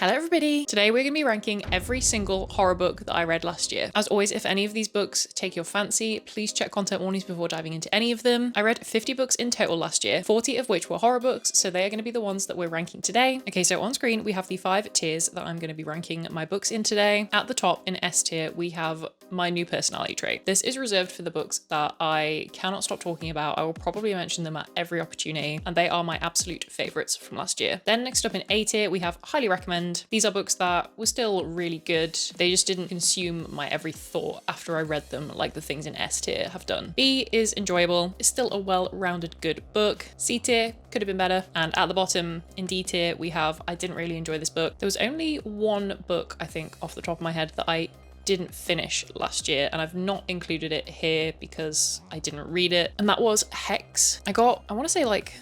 Hello everybody! Today we're going to be ranking every single horror book that I read last year. As always, if any of these books take your fancy, please check content warnings before diving into any of them. I read 50 books in total last year, 40 of which were horror books, so they are going to be the ones that we're ranking today. Okay, so on screen we have the 5 tiers that I'm going to be ranking my books in today. At the top in S tier, we have my new personality trait. This is reserved for the books that I cannot stop talking about. I will probably mention them at every opportunity, and they are my absolute favorites from last year. Then next up in A tier, we have highly recommend. These are books that were still really good. They just didn't consume my every thought after I read them like the things in S tier have done. B is enjoyable. It's still a well-rounded good book. C tier could have been better. And at the bottom in D tier, we have I didn't really enjoy this book. There was only one book, I think, off the top of my head that I didn't finish last year, and I've not included it here because I didn't read it, and that was Hex. I want to say like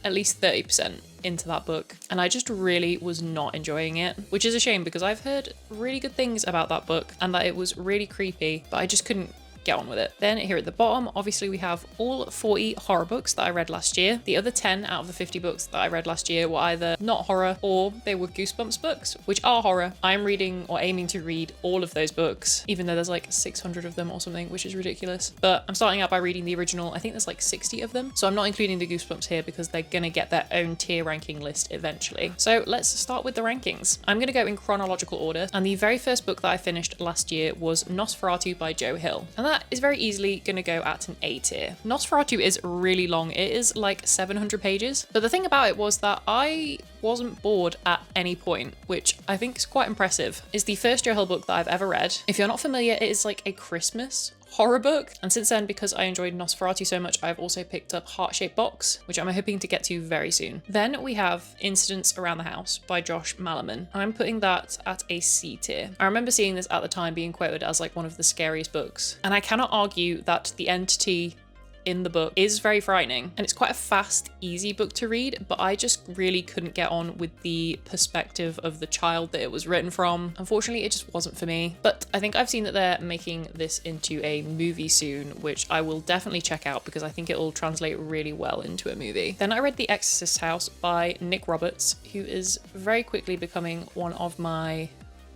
at least 30% into that book, and I just really was not enjoying it, which is a shame because I've heard really good things about that book and that it was really creepy, but I just couldn't get on with it. Then here at the bottom, obviously we have all 40 horror books that I read last year. The other 10 out of the 50 books that I read last year were either not horror or they were Goosebumps books, which are horror. I'm reading or aiming to read all of those books, even though there's like 600 of them or something, which is ridiculous. But I'm starting out by reading the original. I think there's like 60 of them. So I'm not including the Goosebumps here because they're gonna get their own tier ranking list eventually. So let's start with the rankings. I'm gonna go in chronological order. And the very first book that I finished last year was Nosferatu by Joe Hill. And that is very easily going to go at an A tier. Nosferatu is really long. It is like 700 pages. But the thing about it was that I wasn't bored at any point, which I think is quite impressive. It's the first Joe Hill book that I've ever read. If you're not familiar, it is like a Christmas horror book, and since then, because I enjoyed Nosferatu so much, I've also picked up Heart-Shaped Box, which I'm hoping to get to very soon. Then we have Incidents Around the House by Josh Malerman. I'm putting that at a C tier. I remember seeing this at the time being quoted as like one of the scariest books, and I cannot argue that the entity in the book is very frightening, and it's quite a fast, easy book to read, but I just really couldn't get on with the perspective of the child that it was written from. Unfortunately, it just wasn't for me, but I think I've seen that they're making this into a movie soon, which I will definitely check out because I think it will translate really well into a movie. Then I read The Exorcist House by Nick Roberts, who is very quickly becoming one of my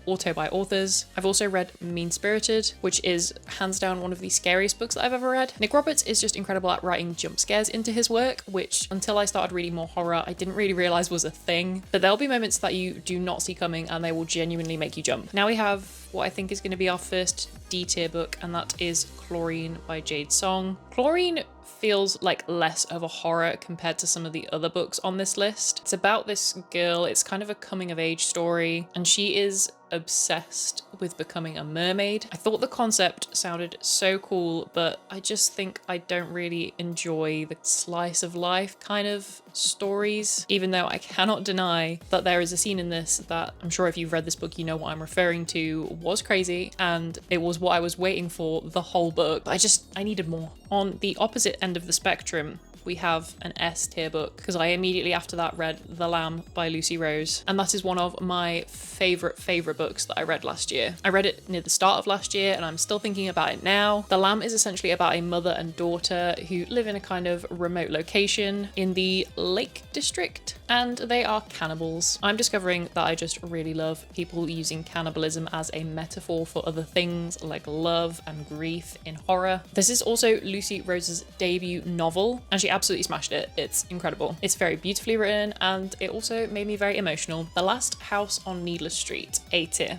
auto-buy authors. I've also read Mean-Spirited, which is hands down one of the scariest books that I've ever read. Nick Roberts is just incredible at writing jump scares into his work, which until I started reading more horror, I didn't really realize was a thing. But there'll be moments that you do not see coming and they will genuinely make you jump. Now we have what I think is going to be our first D tier book, and that is Chlorine by Jade Song. Chlorine feels like less of a horror compared to some of the other books on this list. It's about this girl, it's kind of a coming of age story, and she is obsessed with becoming a mermaid. I thought the concept sounded so cool, but I just think I don't really enjoy the slice of life kind of stories, even though I cannot deny that there is a scene in this that I'm sure if you've read this book, you know what I'm referring to, was crazy, and it was what I was waiting for the whole book. I needed more. On the opposite end of the spectrum, we have an S tier book because I immediately after that read The Lamb by Lucy Rose, and that is one of my favorite books that I read last year. I read it near the start of last year and I'm still thinking about it now. The Lamb is essentially about a mother and daughter who live in a kind of remote location in the Lake District, and they are cannibals. I'm discovering that I just really love people using cannibalism as a metaphor for other things like love and grief in horror. This is also Lucy Rose's debut novel, and she absolutely smashed it. It's incredible. It's very beautifully written, and it also made me very emotional. The Last House on Needless Street, A tier.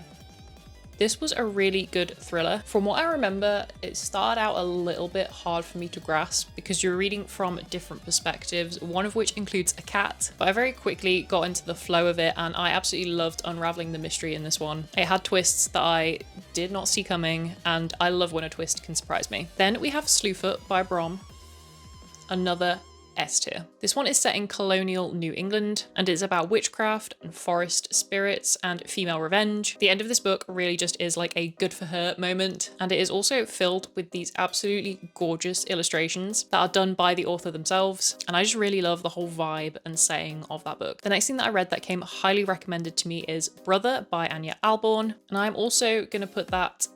This was a really good thriller. From what I remember, it started out a little bit hard for me to grasp because you're reading from different perspectives, one of which includes a cat, but I very quickly got into the flow of it and I absolutely loved unraveling the mystery in this one. It had twists that I did not see coming, and I love when a twist can surprise me. Then we have Slewfoot by Brom, another S tier. This one is set in colonial New England and it's about witchcraft and forest spirits and female revenge. The end of this book really just is like a good for her moment, and it is also filled with these absolutely gorgeous illustrations that are done by the author themselves, and I just really love the whole vibe and setting of that book. The next thing that I read that came highly recommended to me is Brother by Anya Alborn, and I'm also going to put that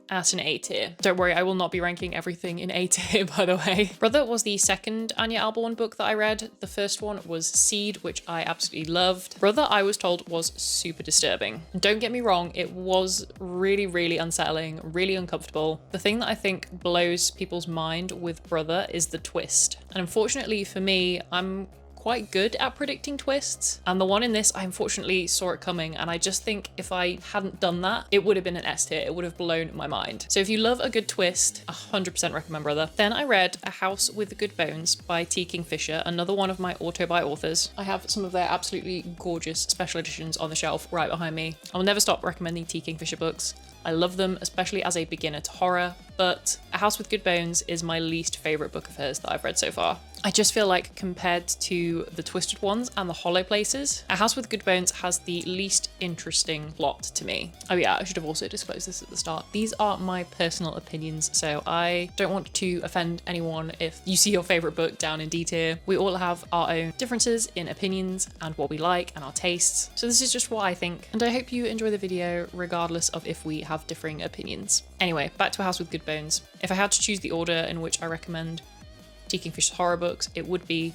at an A tier. Don't worry, I will not be ranking everything in A tier, by the way. Brother was the second Anya Alborn book that I read. The first one was Seed, which I absolutely loved. Brother, I was told, was super disturbing. Don't get me wrong, it was really, really unsettling, really uncomfortable. The thing that I think blows people's mind with Brother is the twist. And unfortunately for me, I'm quite good at predicting twists, and the one in this, I unfortunately saw it coming, and I just think if I hadn't done that, it would have been an S tier. It would have blown my mind. So if you love a good twist, 100% recommend Brother. Then I read A House with Good Bones by T. Kingfisher, another one of my auto-buy authors. I have some of their absolutely gorgeous special editions on the shelf right behind me. I will never stop recommending T. Kingfisher books. I love them, especially as a beginner to horror, but A House with Good Bones is my least favorite book of hers that I've read so far. I just feel like compared to the Twisted Ones and the Hollow Places, A House with Good Bones has the least interesting plot to me. Oh yeah, I should have also disclosed this at the start. These are my personal opinions, so I don't want to offend anyone if you see your favorite book down in D tier. We all have our own differences in opinions and what we like and our tastes. So this is just what I think, and I hope you enjoy the video regardless of if we have differing opinions. Anyway, back to A House with Good Bones. If I had to choose the order in which I recommend T. Kingfisher's horror books, it would be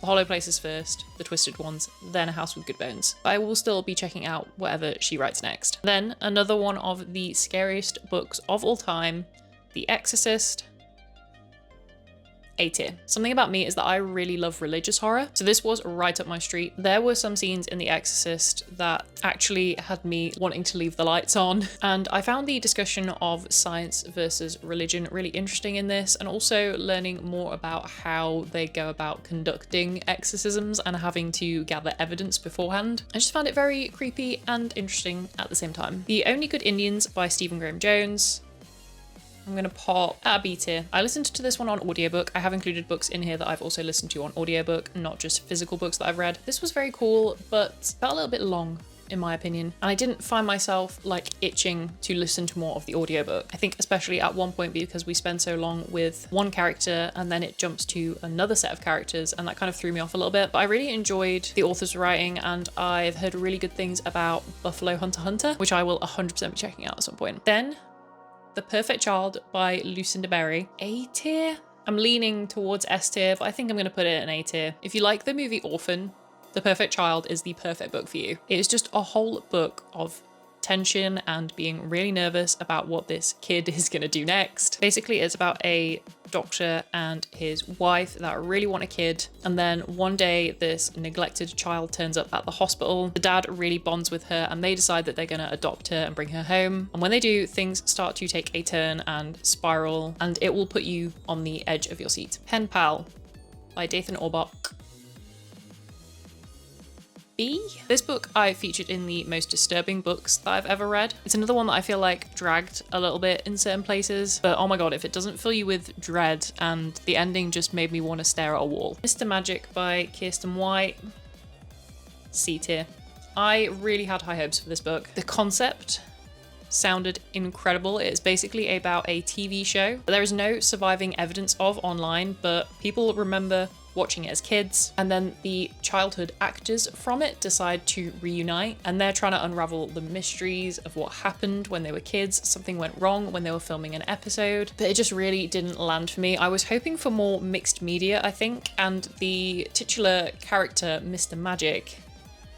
The Hollow Places first, The Twisted Ones, then A House with Good Bones. But I will still be checking out whatever she writes next. Then another one of the scariest books of all time, The Exorcist. A tier. Something about me is that I really love religious horror, so this was right up my street. There were some scenes in The Exorcist that actually had me wanting to leave the lights on, and I found the discussion of science versus religion really interesting in this, and also learning more about how they go about conducting exorcisms and having to gather evidence beforehand. I just found it very creepy and interesting at the same time. The Only Good Indians by Stephen Graham Jones. I'm gonna pop at a B tier. I listened to this one on audiobook. I have included books in here that I've also listened to on audiobook, not just physical books that I've read. This was very cool, but felt a little bit long in my opinion. And I didn't find myself like itching to listen to more of the audiobook. I think especially at one point because we spend so long with one character and then it jumps to another set of characters, and that kind of threw me off a little bit. But I really enjoyed the author's writing, and I've heard really good things about Buffalo Hunter Hunter, which I will 100% be checking out at some point. Then The Perfect Child by Lucinda Berry. A tier? I'm leaning towards S tier, but I think I'm going to put it in A tier. If you like the movie Orphan, The Perfect Child is the perfect book for you. It is just a whole book of tension and being really nervous about what this kid is going to do next. Basically, it's about a doctor and his wife that really want a kid, and then one day this neglected child turns up at the hospital. The dad really bonds with her and they decide that they're going to adopt her and bring her home, and when they do, things start to take a turn and spiral, and it will put you on the edge of your seat. Pen Pal by Dathan Orbach. B. This book I featured in the most disturbing books that I've ever read. It's another one that I feel like dragged a little bit in certain places, but oh my god, if it doesn't fill you with dread, and the ending just made me want to stare at a wall. Mr. Magic by Kirsten White. C tier. I really had high hopes for this book. The concept sounded incredible. It's basically about a TV show that there is no surviving evidence of online, but people remember watching it as kids, and then the childhood actors from it decide to reunite, and they're trying to unravel the mysteries of what happened when they were kids. Something went wrong when they were filming an episode, but it just really didn't land for me. I was hoping for more mixed media, I think, and the titular character, Mr. Magic,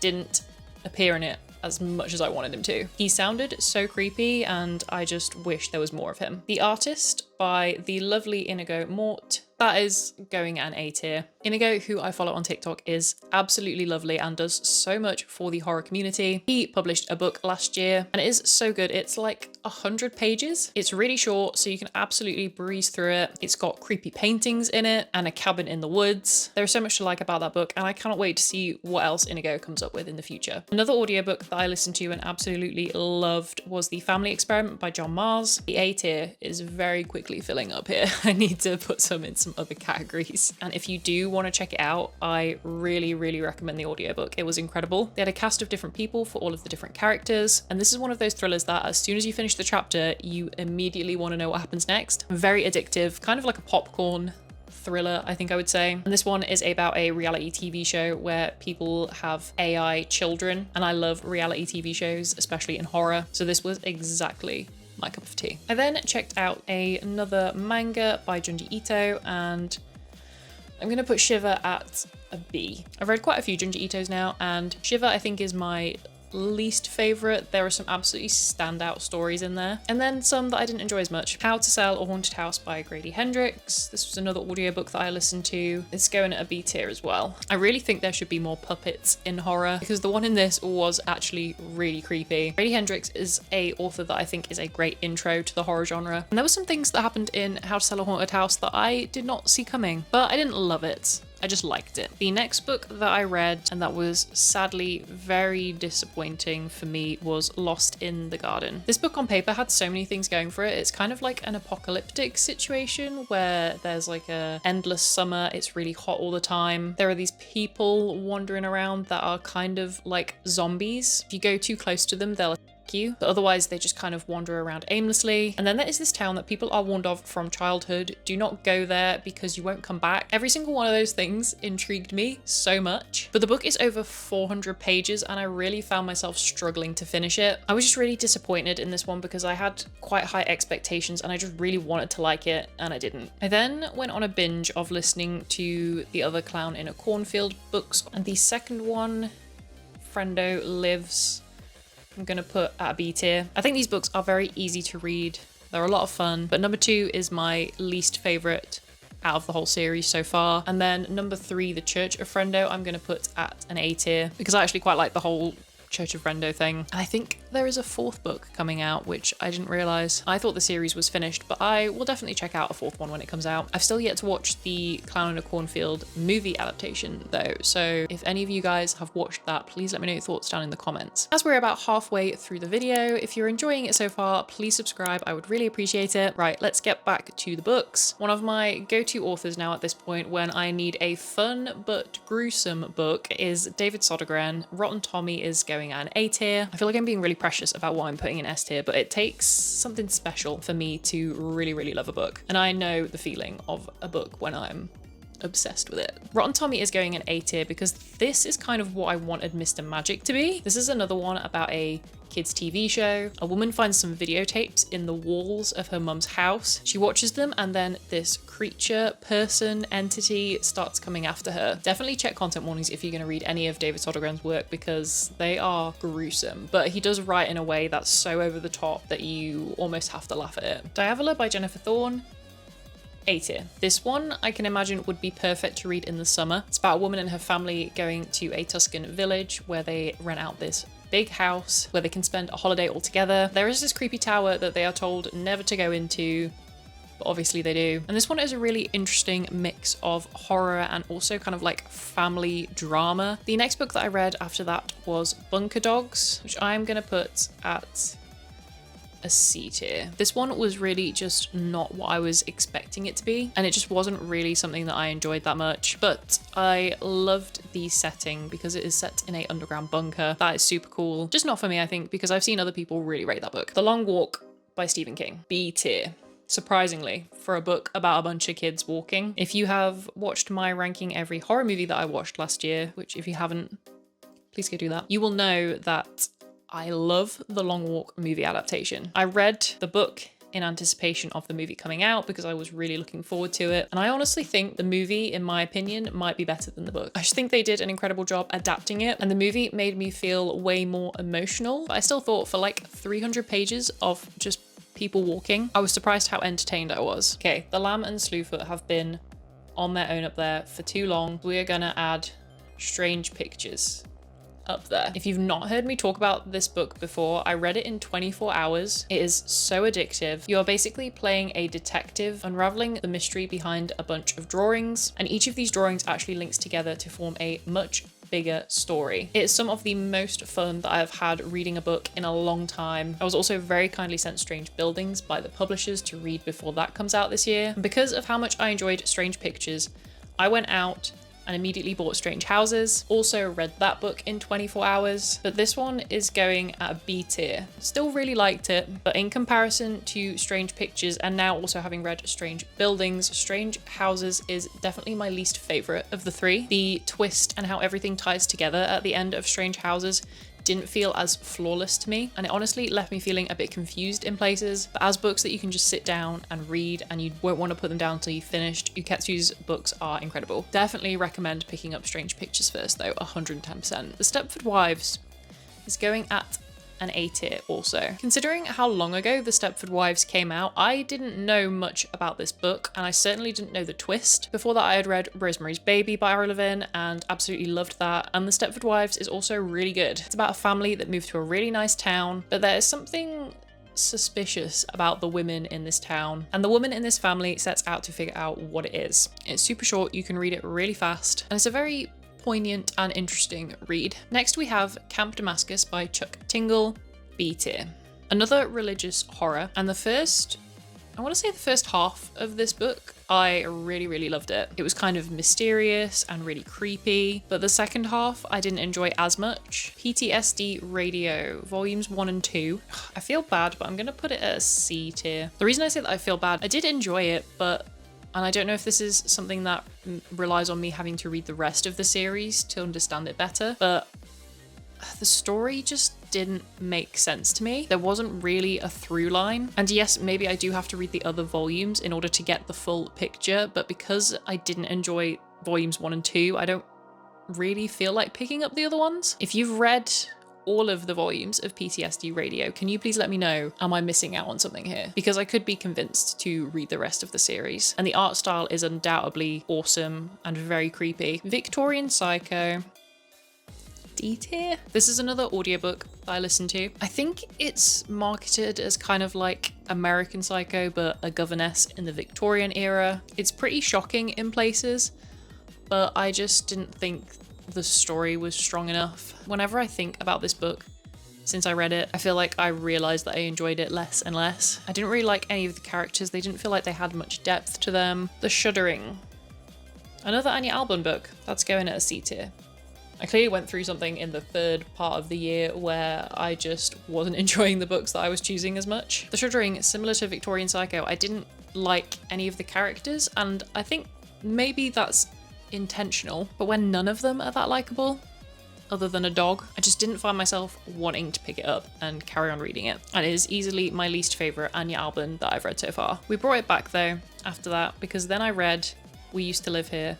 didn't appear in it as much as I wanted him to. He sounded so creepy, and I just wish there was more of him. The Artist by the lovely Inigo Mort. That is going an A tier. Inigo, who I follow on TikTok, is absolutely lovely and does so much for the horror community. He published a book last year and it is so good. It's like 100 pages. It's really short, so you can absolutely breeze through it. It's got creepy paintings in it and a cabin in the woods. There's so much to like about that book, and I cannot wait to see what else Inigo comes up with in the future. Another audiobook that I listened to and absolutely loved was The Family Experiment by John Mars. The A tier is very quickly filling up here. I need to put some in some other categories. And if you do want to check it out, I really recommend the audiobook. It was incredible. They had a cast of different people for all of the different characters, and this is one of those thrillers that as soon as you finish the chapter, you immediately want to know what happens next. Very addictive, kind of like a popcorn thriller, I think I would say. And this one is about a reality TV show where people have AI children, and I love reality TV shows, especially in horror, so this was exactly my cup of tea. I then checked out another manga by Junji Ito, and I'm gonna put Shiver at a B. I've read quite a few Junji Itos now, and Shiver I think is my least favorite. There are some absolutely standout stories in there, and then some that I didn't enjoy as much. How to Sell a Haunted House by Grady Hendrix. This was another audiobook that I listened to. It's going at a B tier as well. I really think there should be more puppets in horror, because the one in this was actually really creepy. Grady Hendrix is a author that I think is a great intro to the horror genre, and there were some things that happened in How to Sell a Haunted House that I did not see coming, but I didn't love it. I just liked it. The next book that I read, and that was sadly very disappointing for me, was Lost in the Garden. This book on paper had so many things going for it. It's kind of like an apocalyptic situation where there's like a endless summer. It's really hot all the time. There are these people wandering around that are kind of like zombies. If you go too close to them, they'll you, but otherwise they just kind of wander around aimlessly. And then there is this town that people are warned of from childhood. Do not go there because you won't come back. Every single one of those things intrigued me so much, but the book is over 400 pages and I really found myself struggling to finish it. I was just really disappointed in this one because I had quite high expectations and I just really wanted to like it, and I didn't. I then went on a binge of listening to The Other Clown in a Cornfield books, and the second one, Friendo Lives, I'm gonna put at a B tier. I think these books are very easy to read. They're a lot of fun, but number 2 is my least favorite out of the whole series so far. And then number 3, The Church of Friendo, I'm gonna put at an A tier because I actually quite like the whole Church of Friendo thing. And I think there is a 4th book coming out, which I didn't realize. I thought the series was finished, but I will definitely check out a 4th one when it comes out. I've still yet to watch the Clown in a Cornfield movie adaptation though, so if any of you guys have watched that, please let me know your thoughts down in the comments. As we're about halfway through the video, if you're enjoying it so far, please subscribe. I would really appreciate it. Right, let's get back to the books. One of my go-to authors now at this point when I need a fun but gruesome book is David Sodergren. Rotten Tommy is going at an A tier. I feel like I'm being really precious about what I'm putting in S tier, but it takes something special for me to really, really love a book. And I know the feeling of a book when I'm obsessed with it. Rotten Tommy is going an A tier because this is kind of what I wanted Mr. Magic to be. This is another one about a kids TV show. A woman finds some videotapes in the walls of her mum's house. She watches them and then this creature, person, entity starts coming after her. Definitely check content warnings if you're going to read any of David Sodergren's work because they are gruesome, but he does write in a way that's so over the top that you almost have to laugh at it. Diavola by Jennifer Thorne, A tier. This one I can imagine would be perfect to read in the summer. It's about a woman and her family going to a Tuscan village where they rent out this big house where they can spend a holiday all together. There is this creepy tower that they are told never to go into, but obviously they do. And this one is a really interesting mix of horror and also kind of like family drama. The next book that I read after that was Bunker Dogs, which I'm gonna put at a C tier. This one was really just not what I was expecting it to be, and it just wasn't really something that I enjoyed that much, but I loved the setting because it is set in a underground bunker. That is super cool. Just not for me, I think, because I've seen other people really rate that book. The Long Walk by Stephen King, B tier. Surprisingly, for a book about a bunch of kids walking. If you have watched my ranking every horror movie that I watched last year, which if you haven't, please go do that, you will know that I love the Long Walk movie adaptation. I read the book in anticipation of the movie coming out because I was really looking forward to it. And I honestly think the movie, in my opinion, might be better than the book. I just think they did an incredible job adapting it, and the movie made me feel way more emotional. But I still thought for like 300 pages of just people walking, I was surprised how entertained I was. Okay, The Lamb and Slewfoot have been on their own up there for too long. We are gonna add Strange Pictures up there. If you've not heard me talk about this book before, I read it in 24 hours. It is so addictive. You are basically playing a detective, unraveling the mystery behind a bunch of drawings, and each of these drawings actually links together to form a much bigger story. It is some of the most fun that I've had reading a book in a long time. I was also very kindly sent Strange Buildings by the publishers to read before that comes out this year. And because of how much I enjoyed Strange Pictures, I went out and immediately bought Strange Houses. Also read that book in 24 hours, but this one is going at a B tier. Still really liked it, but in comparison to Strange Pictures and now also having read Strange Buildings, Strange Houses is definitely my least favorite of the three. The twist and how everything ties together at the end of Strange Houses didn't feel as flawless to me, and it honestly left me feeling a bit confused in places. But as books that you can just sit down and read and you won't want to put them down until you've finished, Uketsu's books are incredible. Definitely recommend picking up Strange Pictures first though, 110%. The Stepford Wives is going at an A tier also. Considering how long ago The Stepford Wives came out, I didn't know much about this book, and I certainly didn't know the twist. Before that, I had read Rosemary's Baby by Ira Levin and absolutely loved that, and The Stepford Wives is also really good. It's about a family that moved to a really nice town, but there is something suspicious about the women in this town, and the woman in this family sets out to figure out what it is. It's super short, you can read it really fast, and it's a very poignant and interesting read. Next we have Camp Damascus by Chuck Tingle, B tier. Another religious horror, and I want to say the first half of this book, I really loved it. It was kind of mysterious and really creepy, but the second half I didn't enjoy as much. PTSD Radio, volumes 1 and 2. I feel bad, but I'm gonna put it at a C tier. The reason I say that I feel bad, I did enjoy it, and I don't know if this is something that relies on me having to read the rest of the series to understand it better, but the story just didn't make sense to me. There wasn't really a through line. And yes, maybe I do have to read the other volumes in order to get the full picture, but because I didn't enjoy volumes 1 and 2, I don't really feel like picking up the other ones. If you've read all of the volumes of PTSD Radio, can you please let me know, am I missing out on something here? Because I could be convinced to read the rest of the series. And the art style is undoubtedly awesome and very creepy. Victorian Psycho, D tier. This is another audiobook that I listened to. I think it's marketed as kind of like American Psycho, but a governess in the Victorian era. It's pretty shocking in places, but I just didn't think the story was strong enough. Whenever I think about this book, since I read it, I feel like I realized that I enjoyed it less and less. I didn't really like any of the characters. They didn't feel like they had much depth to them. The Shuddering, another Anya Albin book, that's going at a C tier. I clearly went through something in the third part of the year where I just wasn't enjoying the books that I was choosing as much. The Shuddering, similar to Victorian Psycho, I didn't like any of the characters, and I think maybe that's intentional, but when none of them are that likable, other than a dog, I just didn't find myself wanting to pick it up and carry on reading it. And it is easily my least favourite Anya Albin that I've read so far. We brought it back though after that, because then I read We Used to Live Here,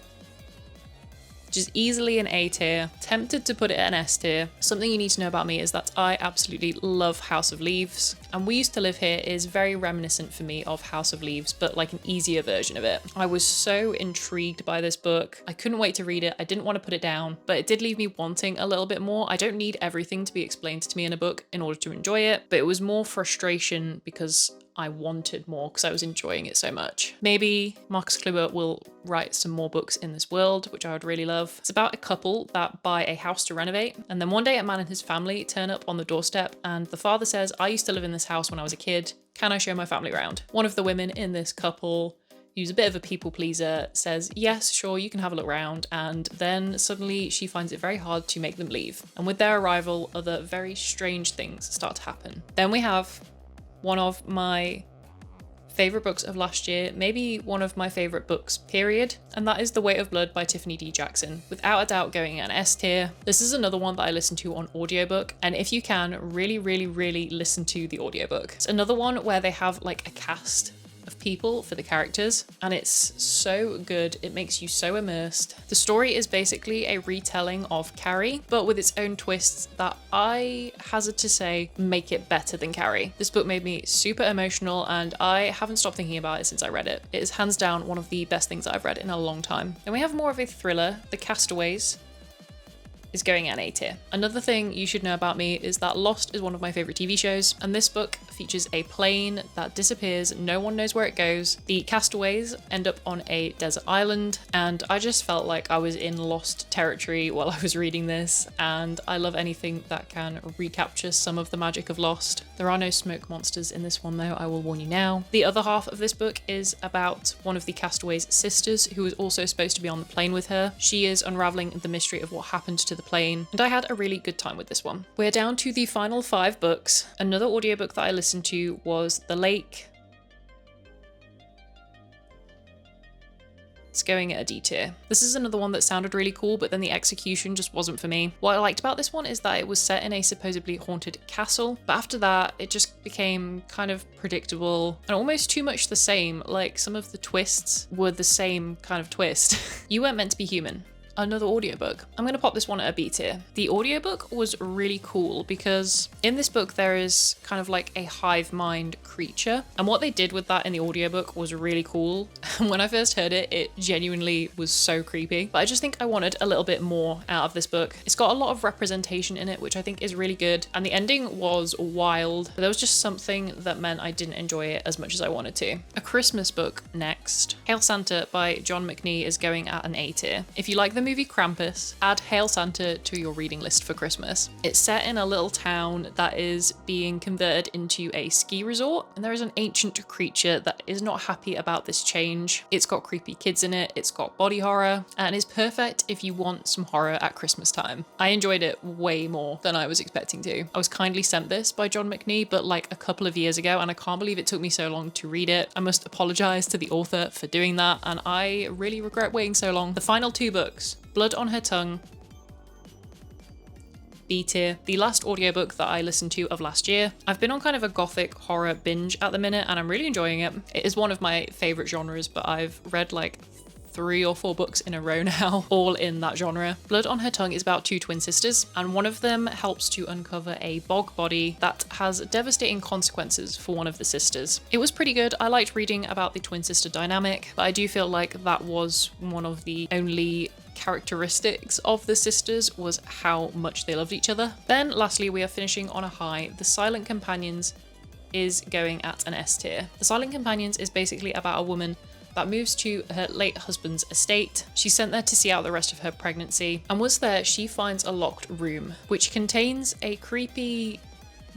which is easily an A tier. Tempted to put it at an S tier. Something you need to know about me is that I absolutely love House of Leaves, and We Used to Live Here is very reminiscent for me of House of Leaves, but like an easier version of it. I was so intrigued by this book. I couldn't wait to read it. I didn't want to put it down, but it did leave me wanting a little bit more. I don't need everything to be explained to me in a book in order to enjoy it, but it was more frustration because I wanted more because I was enjoying it so much. Maybe Marcus Kluber will write some more books in this world, which I would really love. It's about a couple that buy a house to renovate, and then one day a man and his family turn up on the doorstep, and the father says, I used to live in this house when I was a kid. Can I show my family around? One of the women in this couple, who's a bit of a people pleaser, says, yes, sure, you can have a look around, and then suddenly she finds it very hard to make them leave. And with their arrival, other very strange things start to happen. Then we have one of my favourite books of last year, maybe one of my favourite books, period, and that is The Weight of Blood by Tiffany D. Jackson. Without a doubt going an S tier. This is another one that I listened to on audiobook, and if you can, really listen to the audiobook. It's another one where they have like a cast of people for the characters, and it's so good. It makes you so immersed. The story is basically a retelling of Carrie, but with its own twists that I hazard to say make it better than Carrie. This book made me super emotional, and I haven't stopped thinking about it since I read it. It is hands down one of the best things that I've read in a long time. Then we have more of a thriller, The Castaways is going an A tier. Another thing you should know about me is that Lost is one of my favorite TV shows, and this book features a plane that disappears, no one knows where it goes. The castaways end up on a desert island, and I just felt like I was in Lost territory while I was reading this, and I love anything that can recapture some of the magic of Lost. There are no smoke monsters in this one though, I will warn you now. The other half of this book is about one of the castaways' sisters who is also supposed to be on the plane with her. She is unraveling the mystery of what happened to the plane, and I had a really good time with this one. We're down to the final 5 books. Another audiobook that I listened to was The Lake It's going at a D tier. This is another one that sounded really cool, but then the execution just wasn't for me. What I liked about this one is that it was set in a supposedly haunted castle, but after that, it just became kind of predictable and almost too much the same. Like some of the twists were the same kind of twist. You Weren't Meant to Be Human. Another audiobook. I'm going to pop this one at a B tier. The audiobook was really cool because in this book there is kind of like a hive mind creature, and what they did with that in the audiobook was really cool. And when I first heard it, it genuinely was so creepy, but I just think I wanted a little bit more out of this book. It's got a lot of representation in it, which I think is really good, and the ending was wild, but there was just something that meant I didn't enjoy it as much as I wanted to. A Christmas book next. Hail Santa by John McNee is going at an A tier. If you like the movie Krampus, add Hail Santa to your reading list for Christmas. It's set in a little town that is being converted into a ski resort, and there is an ancient creature that is not happy about this change. It's got creepy kids in it, it's got body horror, and is perfect if you want some horror at Christmas time. I enjoyed it way more than I was expecting to. I was kindly sent this by John McNee, but like a couple of years ago, and I can't believe it took me so long to read it. I must apologize to the author for doing that, and I really regret waiting so long. The final two books, Blood on Her Tongue, B tier. The last audiobook that I listened to of last year. I've been on kind of a gothic horror binge at the minute and I'm really enjoying it. It is one of my favorite genres, but I've read like 3 or 4 books in a row now, all in that genre. Blood on Her Tongue is about 2 twin sisters, and one of them helps to uncover a bog body that has devastating consequences for one of the sisters. It was pretty good. I liked reading about the twin sister dynamic, but I do feel like that was one of the only characteristics of the sisters was how much they loved each other. Then lastly, we are finishing on a high. The Silent Companions is going at an S tier. The Silent Companions is basically about a woman that moves to her late husband's estate. She's sent there to see out the rest of her pregnancy, and once there, she finds a locked room which contains a creepy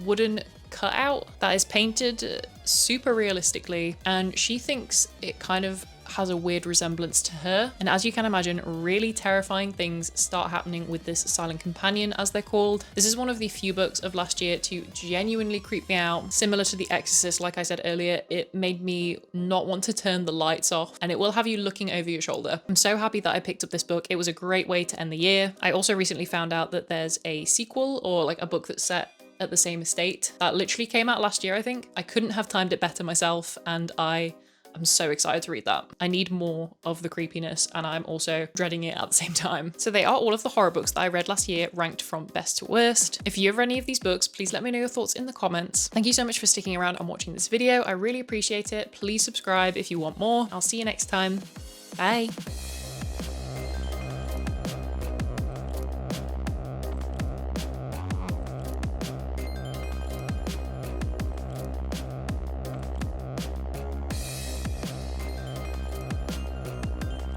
wooden cutout that is painted super realistically, and she thinks it kind of has a weird resemblance to her. And as you can imagine, really terrifying things start happening with this silent companion, as they're called. This is one of the few books of last year to genuinely creep me out. Similar to The Exorcist, like I said earlier, it made me not want to turn the lights off, and it will have you looking over your shoulder. I'm so happy that I picked up this book. It was a great way to end the year. I also recently found out that there's a sequel, or like a book that's set at the same estate, that literally came out last year, I think. I couldn't have timed it better myself, and I'm so excited to read that. I need more of the creepiness, and I'm also dreading it at the same time. So they are all of the horror books that I read last year, ranked from best to worst. If you have read any of these books, please let me know your thoughts in the comments. Thank you so much for sticking around and watching this video. I really appreciate it. Please subscribe if you want more. I'll see you next time. Bye.